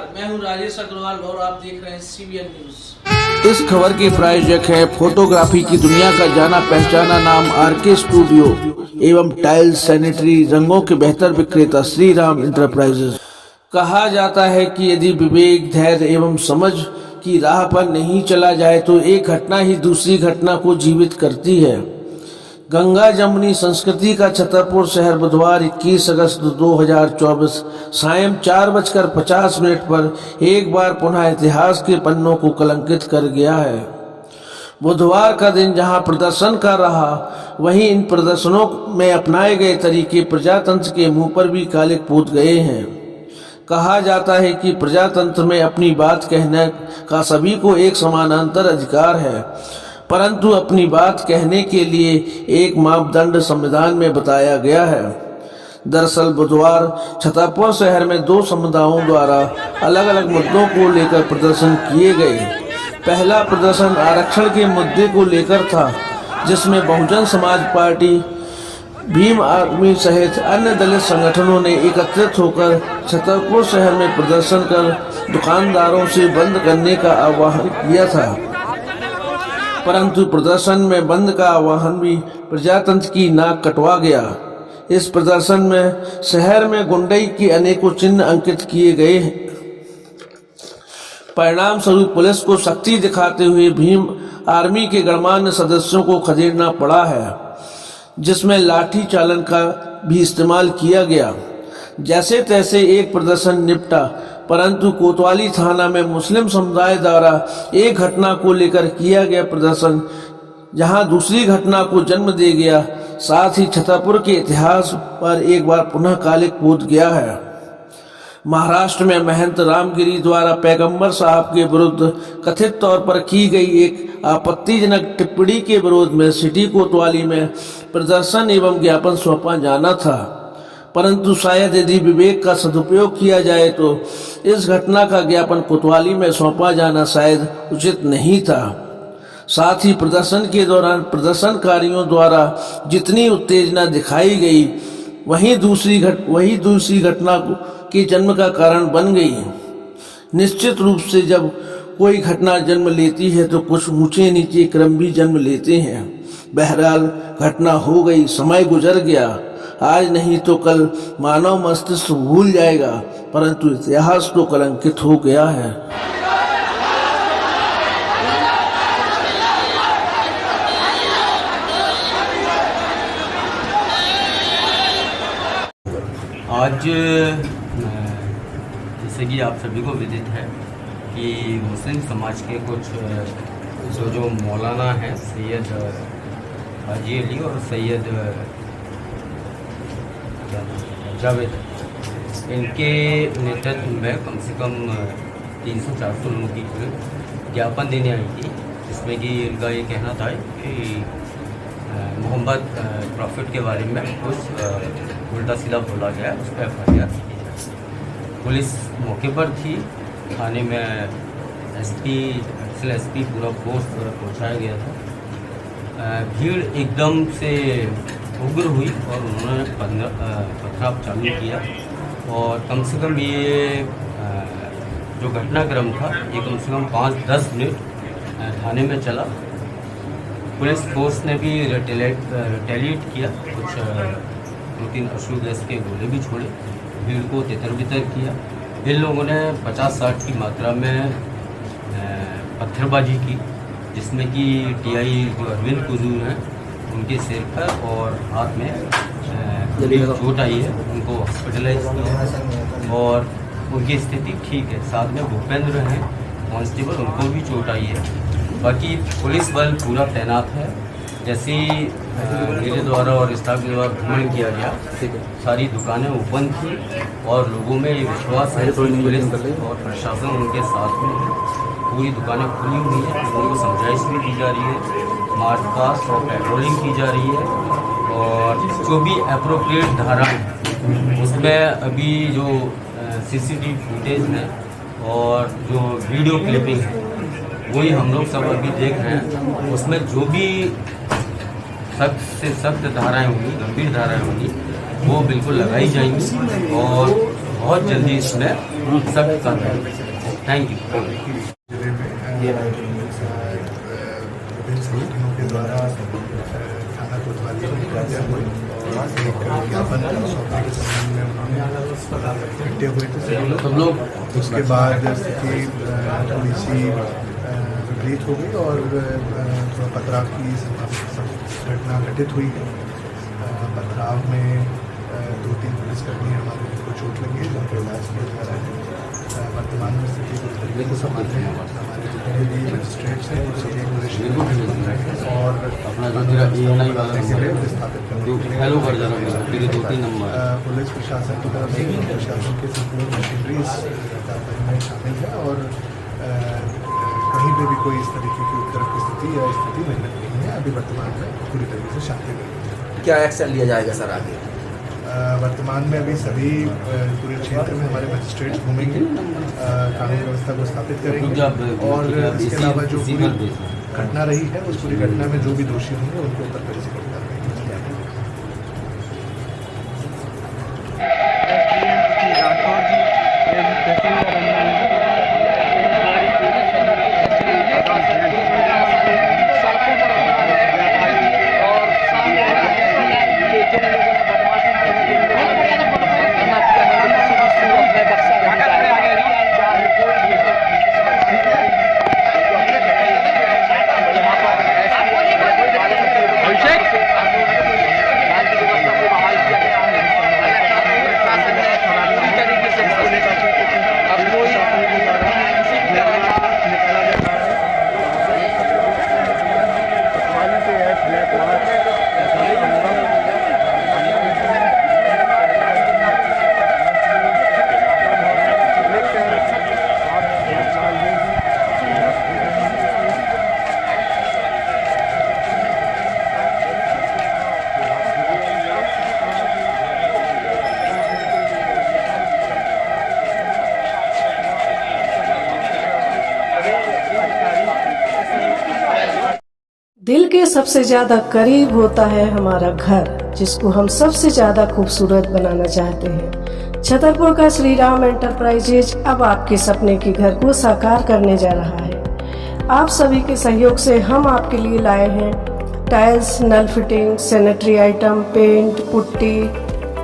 नमस्कार, मैं हूं राजेश अग्रवाल और आप देख रहे हैं CBN न्यूज। इस खबर के प्रायोजक हैं फोटोग्राफी की दुनिया का जाना पहचाना नाम RK स्टूडियो एवं टाइल्स सैनिटरी रंगों के बेहतर विक्रेता श्री राम इंटरप्राइजेज। कहा जाता है कि यदि विवेक, धैर्य एवं समझ की राह पर नहीं चला जाए तो एक घटना ही दूसरी घटना को जीवित करती है। गंगा जमुनी संस्कृति का छतरपुर शहर बुधवार 21 अगस्त 2024 सायं 4:50 पर एक बार पुनः इतिहास के पन्नों को कलंकित कर गया है। बुधवार का दिन जहां प्रदर्शन का रहा, वहीं इन प्रदर्शनों में अपनाए गए तरीके प्रजातंत्र के मुंह पर भी कालिक पूत गए हैं। कहा जाता है कि प्रजातंत्र में अपनी बात कहने का सभी को एक समानांतर अधिकार है, परंतु अपनी बात कहने के लिए एक मापदंड संविधान में बताया गया है। दरअसल बुधवार छतरपुर शहर में दो समुदायों द्वारा अलग अलग मुद्दों को लेकर प्रदर्शन किए गए। पहला प्रदर्शन आरक्षण के मुद्दे को लेकर था, जिसमें बहुजन समाज पार्टी, भीम आर्मी सहित अन्य दलित संगठनों ने एकत्रित होकर छतरपुर शहर में प्रदर्शन कर दुकानदारों से बंद करने का आह्वान किया था, परंतु प्रदर्शन में बंद का आह्वान भी प्रजातंत्र की नाक कटवा गया। इस प्रदर्शन में शहर में गुंडई के अनेकों चिन्ह अंकित किए गए हैं। परिणाम स्वरूप पुलिस को सख्ती दिखाते हुए भीम आर्मी के गणमान्य सदस्यों को खदेड़ना पड़ा है, जिसमें लाठी चालन का भी इस्तेमाल किया गया। जैसे तैसे एक प्रदर्शन निपटा, परंतु कोतवाली थाना में मुस्लिम समुदाय द्वारा एक घटना को लेकर किया गया प्रदर्शन जहां दूसरी घटना को जन्म दे गया, साथ ही छतरपुर के इतिहास पर एक बार पुनः कालिक पूत गया है। महाराष्ट्र में महंत रामगिरी द्वारा पैगंबर साहब के विरुद्ध कथित तौर पर की गई एक आपत्तिजनक टिप्पणी के विरोध में सिटी कोतवाली में प्रदर्शन एवं ज्ञापन सौंपा जाना था, परंतु शायद यदि विवेक का सदुपयोग किया जाए तो इस घटना का ज्ञापन कोतवाली में सौंपा जाना शायद उचित नहीं था। साथ ही प्रदर्शन के दौरान प्रदर्शनकारियों द्वारा जितनी उत्तेजना दिखाई गई, वही दूसरी घटना के जन्म का कारण बन गई। निश्चित रूप से जब कोई घटना जन्म लेती है तो कुछ ऊंचे नीचे क्रम भी जन्म लेते हैं। बहरहाल घटना हो गई, समय गुजर गया, आज नहीं तो कल मानव मस्तिष्क भूल जाएगा, परंतु इतिहास तो कलंकित हो गया है। आज जैसे कि आप सभी को विदित है कि मुस्लिम समाज के कुछ जो मौलाना हैं, सैयद हाजी अली और सैयद जावेद, इनके नेतृत्व में कम से कम 300-400 लोगों की ज्ञापन देने आई थी, जिसमें कि इनका ये कहना था कि मोहम्मद प्रॉफिट के बारे में कुछ उल्टा सीधा बोला गया, उस पर FIR की जाए। पुलिस मौके पर थी, थाने में SP पूरा फोर्स पहुँचाया गया था। भीड़ एकदम से उग्र हुई और उन्होंने पथराव चालू किया और कम से कम ये जो घटनाक्रम था ये कम से कम 5-10 मिनट थाने में चला। पुलिस फोर्स ने भी रिटेलिएट किया, कुछ 2-3 अश्रु गैस के गोले भी छोड़े, भीड़ को तितर-बितर किया। इन लोगों ने 50-60 की मात्रा में पत्थरबाजी की, जिसमें कि TI जो अरविंद कुजूर हैं उनके सिर पर और हाथ में चोट आई है, उनको हॉस्पिटलाइज किया और उनकी स्थिति ठीक है। साथ में भूपेंद्र हैं कांस्टेबल, उनको भी चोट आई है। बाकी पुलिस बल पूरा तैनात है। जैसे मेरे द्वारा और स्टाफ के द्वारा भ्रमण किया गया, सारी दुकानें ओपन थी और लोगों में ये विश्वास है कि पुलिस और प्रशासन उनके साथ में है। पूरी दुकानें खुली हुई हैं, लोगों को समझाइश भी दी जा रही है, मार्च पास्ट और पेट्रोलिंग की जा रही है और जो भी एप्रोप्रिएट धारा है उसमें अभी जो CCTV फुटेज है और जो वीडियो क्लिपिंग है वही हम लोग सब अभी देख रहे हैं। उसमें जो भी सख्त से सख्त धाराएं होंगी, गंभीर धाराएं होंगी, वो बिल्कुल लगाई जाएंगी और बहुत जल्दी इसमें सख्त कर रहे हैं। Thank you. जिले में विभिन्न संगठनों के द्वारा थाना कोतवाली में एक ज्ञापन सौंपने के संबंध में उन्होंने इकट्ठे हुए थे सब लोग। उसके बाद स्थिति थोड़ी सी विपरीत हो गई और थोड़ा पथराव की घटना घटित हुई है। पथराव में 2-3 पुलिसकर्मी हमारे को चोट लगी है, जिनके इलाज किया जा रहा है। वर्तमान में स्थिति को तरीके से संभालने हैं हमारे जितने भी मजिस्ट्रेट्स हैं वो सभी और विस्थापित पुलिस प्रशासन की तरफ से प्रशासन के संपूर्ण मशीनरी इस कार्रवाई में शामिल है और कहीं पे भी कोई इस तरीके की उपद्रव की स्थिति या स्थिति नहीं है। अभी वर्तमान में पूरी तरीके से शांति है। क्या एक्शन लिया जाएगा सर आगे? वर्तमान में अभी सभी पूरे क्षेत्र में हमारे मजिस्ट्रेट्स घूमेंगे, कानून व्यवस्था को स्थापित करेंगे और इसके अलावा जो पूरी घटना रही है उस पूरी घटना में जो भी दोषी होंगे उनके ऊपर कड़ी से कड़ी कार्रवाई की जाएगी। दिल के सबसे ज्यादा करीब होता है हमारा घर, जिसको हम सबसे ज्यादा खूबसूरत बनाना चाहते हैं। छतरपुर का श्री राम एंटरप्राइजेज अब आपके सपने के घर को साकार करने जा रहा है। आप सभी के सहयोग से हम आपके लिए लाए हैं टाइल्स, नल fitting, sanitary item, paint, putty,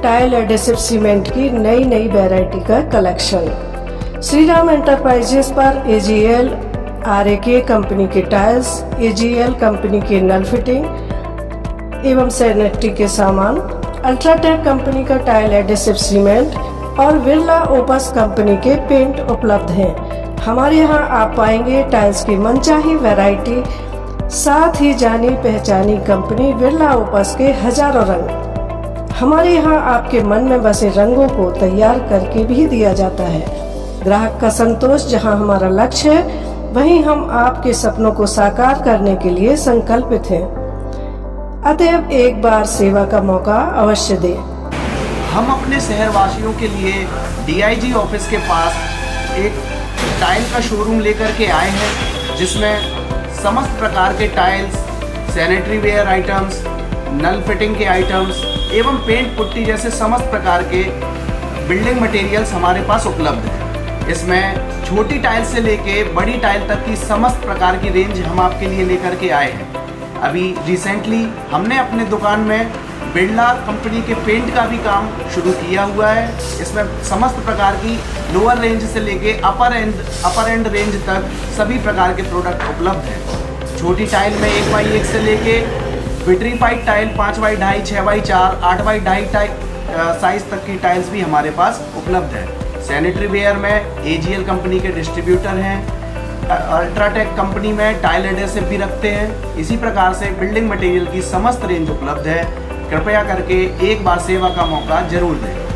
tile adhesive cement की नई वैरायटी का कलेक्शन। श्री राम एंटरप्राइजेज पर AGL RAK कंपनी के टाइल्स, AGL कंपनी के नल फिटिंग एवं सैनिटरी के सामान, अल्ट्राटेक कंपनी का टाइल एडेसिव सीमेंट और बिरला ओपस कंपनी के पेंट उपलब्ध हैं। हमारे यहाँ आप पाएंगे टाइल्स की मनचाही वैरायटी, साथ ही जानी पहचानी कंपनी बिरला ओपस के हजारों रंग। हमारे यहाँ आपके मन में बसे रंगों को तैयार करके भी दिया जाता है। ग्राहक का संतोष जहाँ हमारा लक्ष्य है, वहीं हम आपके सपनों को साकार करने के लिए संकल्पित हैं। अतएव एक बार सेवा का मौका अवश्य दें। हम अपने शहरवासियों के लिए DIG ऑफिस के पास एक टाइल का शोरूम लेकर के आए हैं, जिसमें समस्त प्रकार के टाइल्स, सैनिटरी वेयर आइटम्स, नल फिटिंग के आइटम्स एवं पेंट पुट्टी जैसे समस्त प्रकार के बिल्डिंग मटेरियल्स हमारे पास उपलब्ध हैं। इसमें छोटी टाइल से लेके बड़ी टाइल तक की समस्त प्रकार की रेंज हम आपके लिए लेकर के आए हैं। अभी रिसेंटली हमने अपने दुकान में बिरला कंपनी के पेंट का भी काम शुरू किया हुआ है। इसमें समस्त प्रकार की लोअर रेंज से लेके अपर एंड रेंज तक सभी प्रकार के प्रोडक्ट उपलब्ध हैं। छोटी टाइल में 1x1 से लेके vitrified tile 5x2, 6x4, 8x2 size तक की टाइल्स भी हमारे पास उपलब्ध है। सैनिटरी वेयर में AGL कंपनी के डिस्ट्रीब्यूटर हैं, अल्ट्राटेक कंपनी में टाइल एडेसिव भी रखते हैं। इसी प्रकार से बिल्डिंग मटेरियल की समस्त रेंज उपलब्ध है। कृपया करके एक बार सेवा का मौका जरूर दें।